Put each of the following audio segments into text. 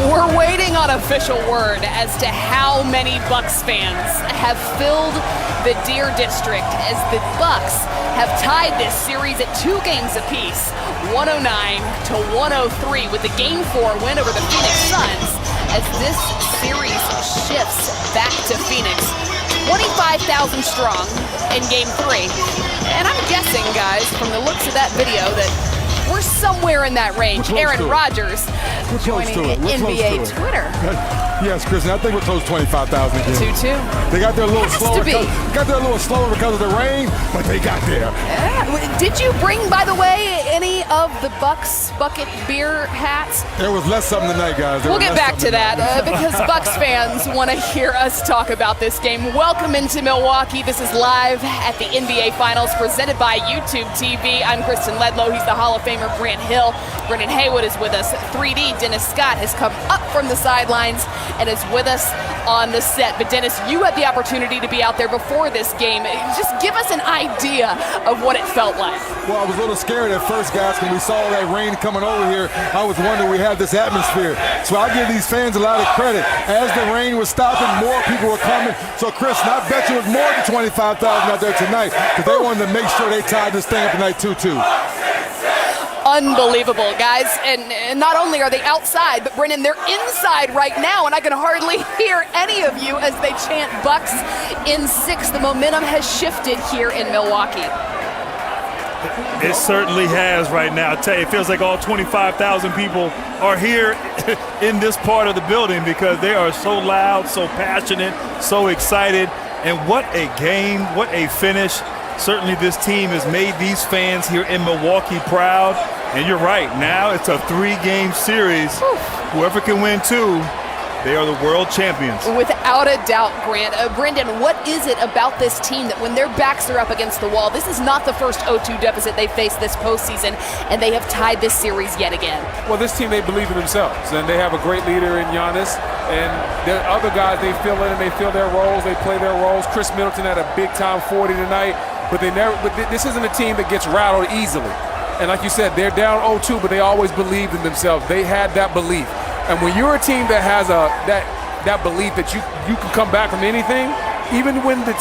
We're waiting on official word as to how many Bucks fans have filled the Deer District as the Bucks have tied this series at 2 games apiece, 109-103, with the Game 4 win over the Phoenix Suns as this series shifts back to Phoenix. 25,000 strong in Game 3. And I'm guessing, guys, from the looks of that video, that we're somewhere in that range. Aaron Rodgers joining NBA Twitter. Yes, Kristen, I think we're close to 25,000 again. 2-2. They got there a little slower. Got there a little slower because of the rain, but they got there. Yeah. Did you bring, by the way, any of the Bucks bucket beer hats? There was less something tonight, guys. We'll get back to that because Bucks fans want to hear us talk about this game. Welcome into Milwaukee. This is live at the NBA Finals presented by YouTube TV. I'm Kristen Ledlow. He's the Hall of Famer Grant Hill. Brendan Haywood is with us. 3D Dennis Scott has come up from the sidelines and is with us on the set. But Dennis, you had the opportunity to be out there before this game. Just give us an idea of what it felt like. Well, I was a little scared at first, guys, when we saw that rain coming over here. I was wondering we had this atmosphere. So I give these fans a lot of credit. As the rain was stopping, more people were coming. So, Kristen, I bet you it was more than 25,000 out there tonight because they wanted to make sure they tied this thing up tonight 2-2. Unbelievable, guys. And not only are they outside, but Brennan, they're inside right now, and I can hardly hear any of you as they chant Bucks in 6. The momentum has shifted here in Milwaukee. It certainly has right now. I tell you, it feels like all 25,000 people are here in this part of the building because they are so loud, so passionate, so excited. And what a game, what a finish. Certainly this team has made these fans here in Milwaukee proud. And you're right, now it's a 3-game series. Whoever can win 2, they are the world champions. Without a doubt, Grant. Brendan, what is it about this team that when their backs are up against the wall, this is not the first 0-2 deficit they've faced this postseason, and they have tied this series yet again? Well, this team, they believe in themselves, and they have a great leader in Giannis, and the other guys, they fill in and they fill their roles, they play their roles. Chris Middleton had a big-time 40 tonight, but this isn't a team that gets rattled easily. And like you said, they're down 0-2, but they always believed in themselves. They had that belief. And when you're a team that has that belief that you can come back from anything, even when the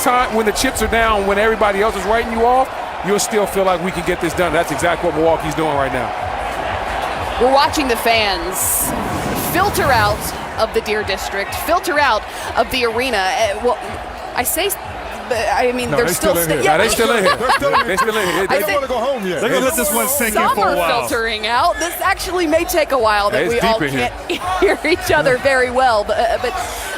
chips are down, when everybody else is writing you off, you'll still feel like we can get this done. That's exactly what Milwaukee's doing right now. We're watching the fans filter out of the Deer District, filter out of the arena. Well, I mean, no, they're still in here. Yeah, they're still in here. They're still in here. They don't want to go home yet. They're going to let this one sink in Some for a are while. filtering out. This actually may take a while that It's we deep all in here. can't hear each other very well. But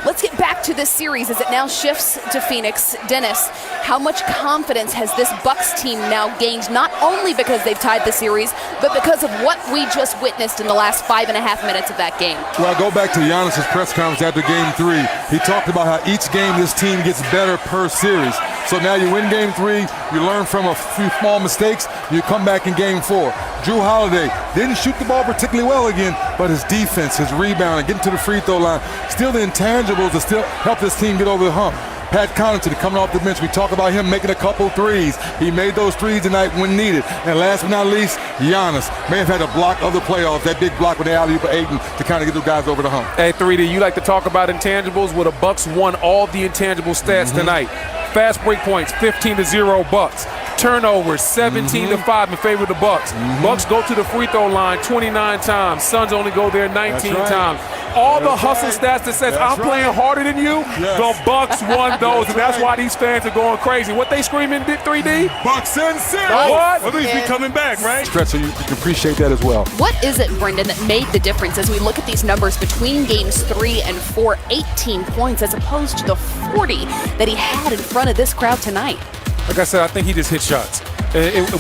let's get back to this series as it now shifts to Phoenix. Dennis, how much confidence has this Bucks team now gained, not only because they've tied the series, but because of what we just witnessed in the last 5.5 minutes of that game? Well, I go back to Giannis' press conference after Game 3. He talked about how each game this team gets better per series. So now you win Game 3, you learn from a few small mistakes, you come back in Game 4. Drew Holiday didn't shoot the ball particularly well again, but his defense, his rebounding, getting to the free throw line, still the intangibles that still help this team get over the hump. Pat Connaughton coming off the bench, we talk about him making a couple threes. He made those threes tonight when needed. And last but not least, Giannis may have had a block of the playoffs, that big block with the alley-oop for Ayton to kind of get those guys over the hump. Hey, 3D, you like to talk about intangibles? Well, the Bucks won all the intangible stats tonight. Fast break points, 15-0 Bucks. Turnovers, 17-5 in favor of the Bucks. Bucks go to the free throw line 29 times. Suns only go there 19 times. All the hustle stats that says I'm playing harder than you, the Bucks won those, and that's why these fans are going crazy. What they screaming, 3D? Bucks in 6! What? At least we coming back, right? Stretch, so you can appreciate that as well. What is it, Brendan, that made the difference as we look at these numbers between games 3 and 4, 18 points as opposed to the 40 that he had in front of this crowd tonight? Like I said, I think he just hit shots.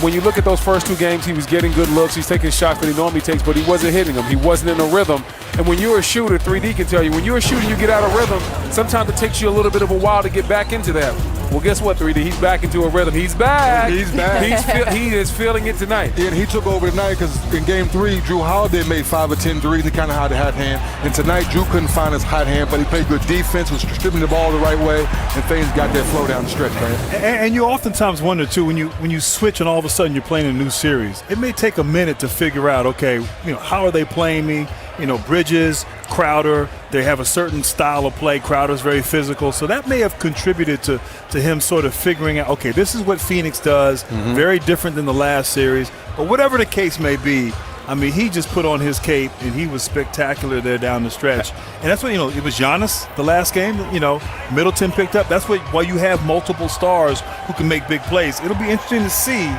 When you look at those first 2 games, he was getting good looks. He's taking shots that he normally takes, but he wasn't hitting them. He wasn't in a rhythm. And when you're a shooter, 3D can tell you, when you're a shooter, you get out of rhythm. Sometimes it takes you a little bit of a while to get back into that. Well, guess what, 3D? He's back into a rhythm. He's back. He's back. He is feeling it tonight. Yeah, and he took over tonight because in Game 3, Drew Holiday made 5 or 10 threes. He kind of had a hot hand. And tonight, Drew couldn't find his hot hand, but he played good defense, was stripping the ball the right way, and things got that flow down the stretch, man. And you oftentimes wonder, too, when you switch and all of a sudden you're playing a new series, it may take a minute to figure out, okay, how are they playing me? Bridges, Crowder, they have a certain style of play. Crowder's very physical. So that may have contributed to him sort of figuring out, okay, this is what Phoenix does, very different than the last series. But whatever the case may be, I mean, he just put on his cape, and he was spectacular there down the stretch. And that's what, it was Giannis the last game, Middleton picked up. That's why you have multiple stars who can make big plays. It'll be interesting to see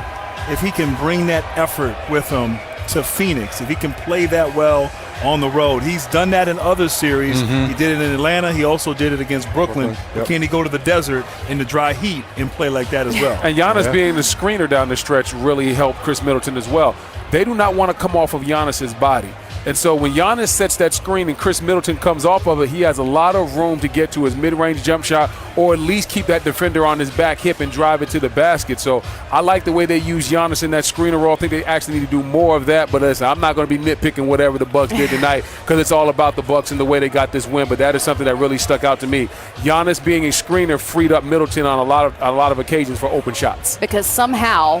if he can bring that effort with him to Phoenix, if he can play that well on the road. He's done that in other series. He did it in Atlanta. He also did it against Brooklyn. But can he go to the desert in the dry heat and play like that as well? And Giannis being the screener down the stretch really helped Chris Middleton as well. They do not want to come off of Giannis's body. And so when Giannis sets that screen and Chris Middleton comes off of it, he has a lot of room to get to his mid-range jump shot or at least keep that defender on his back hip and drive it to the basket. So I like the way they use Giannis in that screener role. I think they actually need to do more of that. But listen, I'm not going to be nitpicking whatever the Bucks did tonight because it's all about the Bucks and the way they got this win. But that is something that really stuck out to me. Giannis being a screener freed up Middleton on a lot of occasions for open shots. Because somehow,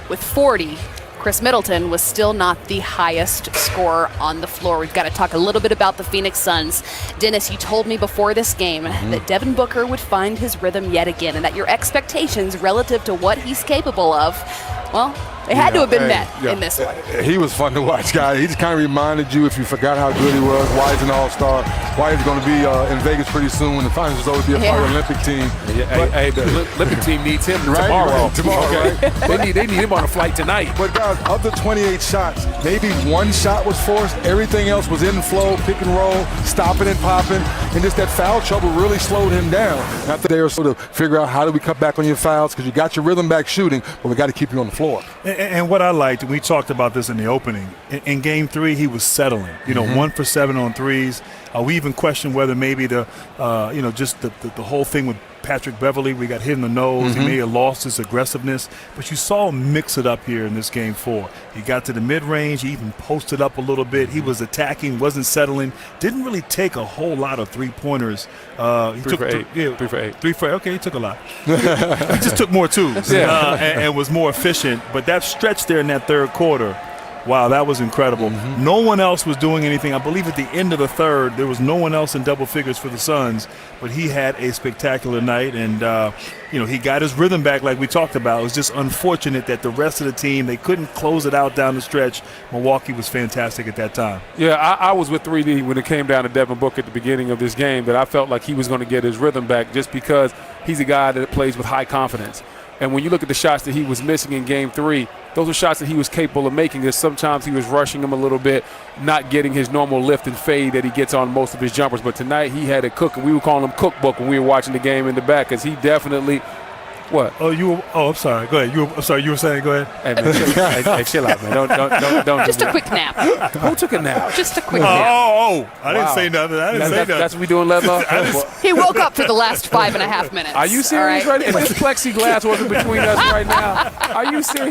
with 40, Chris Middleton was still not the highest scorer on the floor. We've got to talk a little bit about the Phoenix Suns. Dennis, you told me before this game that Devin Booker would find his rhythm yet again and that your expectations relative to what he's capable of, well, they had to have been met in this one. He was fun to watch, guys. He just kind of reminded you, if you forgot how good he was, why he's an all-star, why he's going to be in Vegas pretty soon when the finals is over, be a part of the Olympic team. Hey, the Olympic team needs him tomorrow. Right? They need him on a flight tonight. But guys, of the 28 shots, maybe one shot was forced. Everything else was in flow, pick and roll, stopping and popping, and just that foul trouble really slowed him down. And I think they were sort of figure out how do we cut back on your fouls because you got your rhythm back shooting, but we got to keep you on the floor. And what I liked, and we talked about this in the opening, in Game 3 he was settling. 1 for 7 on threes. We even questioned whether maybe just the whole thing with Patrick Beverley, we got hit in the nose. He may have lost his aggressiveness, but you saw him mix it up here in this Game 4. He got to the mid-range. He even posted up a little bit. He was attacking, wasn't settling. Didn't really take a whole lot of three-pointers. He 3 for 8. 3 for 8. 3 for 8. Okay, he took a lot. He just took more twos and was more efficient. But that stretch there in that third quarter, wow, that was incredible. No one else was doing anything. I believe at the end of the third, there was no one else in double figures for the Suns, but he had a spectacular night, and he got his rhythm back like we talked about. It was just unfortunate that the rest of the team, they couldn't close it out down the stretch. Milwaukee was fantastic at that time. Yeah, I was with 3D when it came down to Devin Booker at the beginning of this game, that I felt like he was going to get his rhythm back just because he's a guy that plays with high confidence. And when you look at the shots that he was missing in Game 3, those are shots that he was capable of making. Because sometimes he was rushing them a little bit, not getting his normal lift and fade that he gets on most of his jumpers. But tonight he had it cooking. We were calling him Cookbook when we were watching the game in the back because he definitely – what? I'm sorry. Go ahead. I'm sorry. You were saying, go ahead. Hey, man, chill out, man. Don't just a quick nap. Who took a nap? Just a quick nap. I didn't say nothing. That's what we doing, Ledlow? He woke up for the last 5.5 minutes. Are you serious right now? If this plexiglass wasn't between us right now, are you serious?